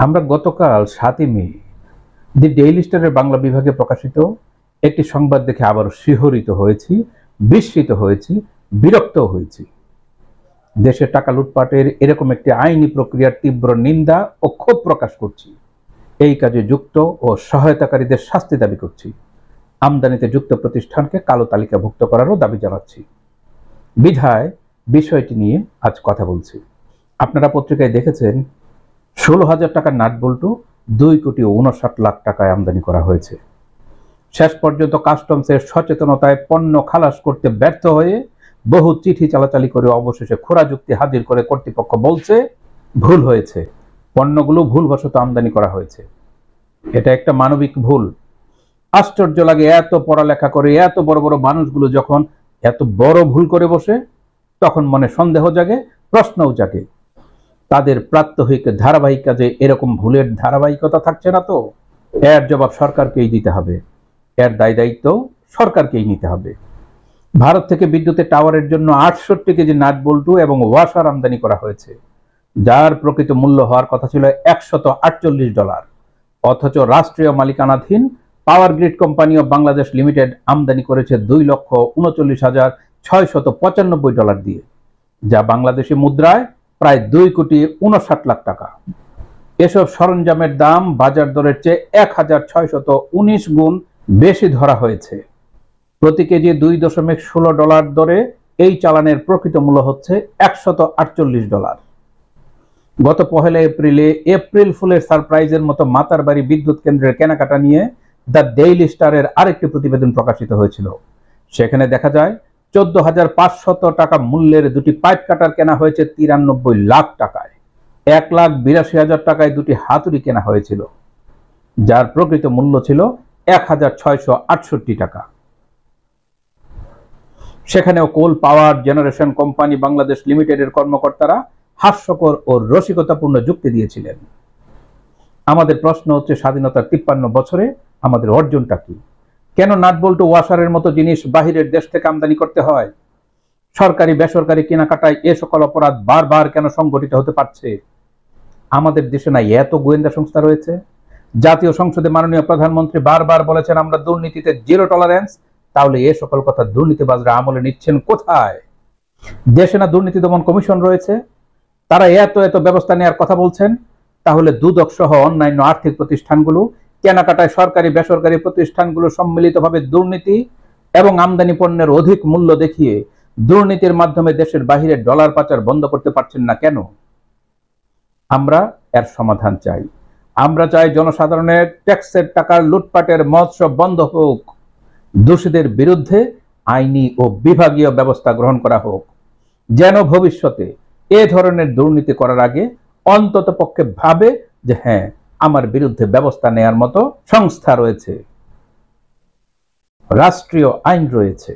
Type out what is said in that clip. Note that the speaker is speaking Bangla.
আমরা গতকাল ৭ই মে দি ডেইলি স্টারের বাংলা বিভাগে প্রকাশিত একটি সংবাদ দেখে আবারও শিহরিত হয়েছি, বিস্মিত হয়েছি, বিরক্তও হয়েছি। দেশে টাকা লুটপাটের এরকম একটি আইনি প্রক্রিয়ার তীব্র নিন্দা ও ক্ষোভ প্রকাশ করছি। এই কাজে যুক্ত ও সহায়তাকারীদের শাস্তি দাবি করছি। আমদানিতে যুক্ত প্রতিষ্ঠানকে কালো তালিকাভুক্ত করারও দাবি জানাচ্ছি। বিধায় বিষয়টি নিয়ে আজ কথা বলছি। আপনারা পত্রিকায় দেখেছেন ১৬,০০০ টাকার নাটবল্টু ২,৫৯,০০,০০০ টাকায় আমদানি করা হয়েছে। শেষ পর্যন্ত কাস্টমসের সচেতনতায় পণ্য খালাস করতে ব্যর্থ হয়ে বহু চিঠি চালাচালি করে অবশেষে খোরা যুক্তি হাজির করে কর্তৃপক্ষ বলছে ভুল হয়েছে, পণ্যগুলো ভুলবশত আমদানি করা হয়েছে। এটা একটা মানবিক ভুল। আশ্চর্য লাগে, এত পড়ালেখা করে এত বড় বড় মানুষগুলো যখন এত বড় ভুল করে বসে, তখন মনে সন্দেহ জাগে, প্রশ্নও জাগে। তাদের প্রাত্যহিক ধারাবাহিক কাজে এরকম ভুলের ধারাবাহিকতা থাকছে না তো? এর জবাব সরকারকেই দিতে হবে, এর দায় দায়িত্ব সরকারকেই নিতে হবে। ভারত থেকে বিদ্যুতের টাওয়ারের জন্য ৬৮ কেজি নাটবল্টু এবং ওয়াশার আমদানি করা হয়েছে, যার প্রকৃত মূল্য হওয়ার কথা ছিল $১৪৮। অথচ রাষ্ট্রীয় মালিকানাধীন power grid company of Bangladesh limited আমদানি করেছে $২,৩৯,৬৯৫ দিয়ে, যা বাংলাদেশি মুদ্রায় প্রায় ২,৫৯,০০,০০০ টাকা। এসব সরঞ্জামের দাম বাজার দরের চেয়ে ১,৬১৯ গুণ বেশি ধরা হয়েছে। প্রতি কেজি $২.১৬ দরে এই চালানের প্রকৃত মূল্য হচ্ছে $১৪৮। গত ১ এপ্রিলে এপ্রিল ফুলের সারপ্রাইজের মতো মাতার বাড়ি বিদ্যুৎ কেন্দ্রের কেনাকাটা নিয়ে দ্য ডেইলি স্টারের আরেকটি প্রতিবেদন প্রকাশিত হয়েছিল। সেখানে দেখা যায় ১৪,৫০০ টাকা মূল্যের দুটি পাইপ কাটার কেনা হয়েছে ৯৩ লাখ টাকায়। ১,৮২,০০০ টাকায় দুটি হাতুড়ি কেনা হয়েছিল, যার প্রকৃত মূল্য ছিল ১,৬৬৮ টাকা। সেখানেও কোল পাওয়ার জেনারেশন কোম্পানি বাংলাদেশ লিমিটেডের কর্মকর্তারা হাস্যকর ও রসিকতাপূর্ণ যুক্তি দিয়েছিলেন। আমাদের প্রশ্ন হচ্ছে, স্বাধীনতার ৫৩ বছরে আমাদের অর্জনটা কি? কেন নাটবল্টু ওয়াশারের মতো জিনিস বাহিরের দেশ থেকে আমদানি করতে হয়? সরকারি বেসরকারি কেনাকাটায় এ সকল অপরাধ বারবার কেন সংঘটিত হতে পারছে? আমাদের দেশে না এত গোয়েন্দা সংস্থা রয়েছে? জাতীয় সংসদে মাননীয় প্রধানমন্ত্রী বারবার বলেছেন আমরা দুর্নীতিতে জিরো টলারেন্স। তাহলে এ সকল কথা দুর্নীতিবাজরা আমলে নিচ্ছেন কোথায়? দেশে না দুর্নীতি দমন কমিশন রয়েছে? তারা এত এত ব্যবস্থা নেওয়ার কথা বলছেন। তাহলে দুদক সহ অন্যান্য আর্থিক প্রতিষ্ঠানগুলো কেনাকাটায় সরকারি বেসরকারি প্রতিষ্ঠানগুলো সম্মিলিতভাবে দুর্নীতি এবং আমদানি পণ্যের অধিক মূল্য দেখিয়ে দুর্নীতির মাধ্যমে দেশের বাহিরে ডলার পাচার বন্ধ করতে পারছেন না কেন? আমরা এর সমাধান চাই। আমরা চাই জনসাধারণের ট্যাক্সের টাকার লুটপাটের মহোৎসব বন্ধ হোক। দোষীদের বিরুদ্ধে আইনি ও বিভাগীয় ব্যবস্থা গ্রহণ করা হোক, যেন ভবিষ্যতে এ ধরনের দুর্নীতি করার আগে অন্তত পক্ষে ভাবে যে হ্যাঁ, আমার বিরুদ্ধে ব্যবস্থা নেয়ার মতো সংস্থা রয়েছে, রাষ্ট্রীয় আইন রয়েছে।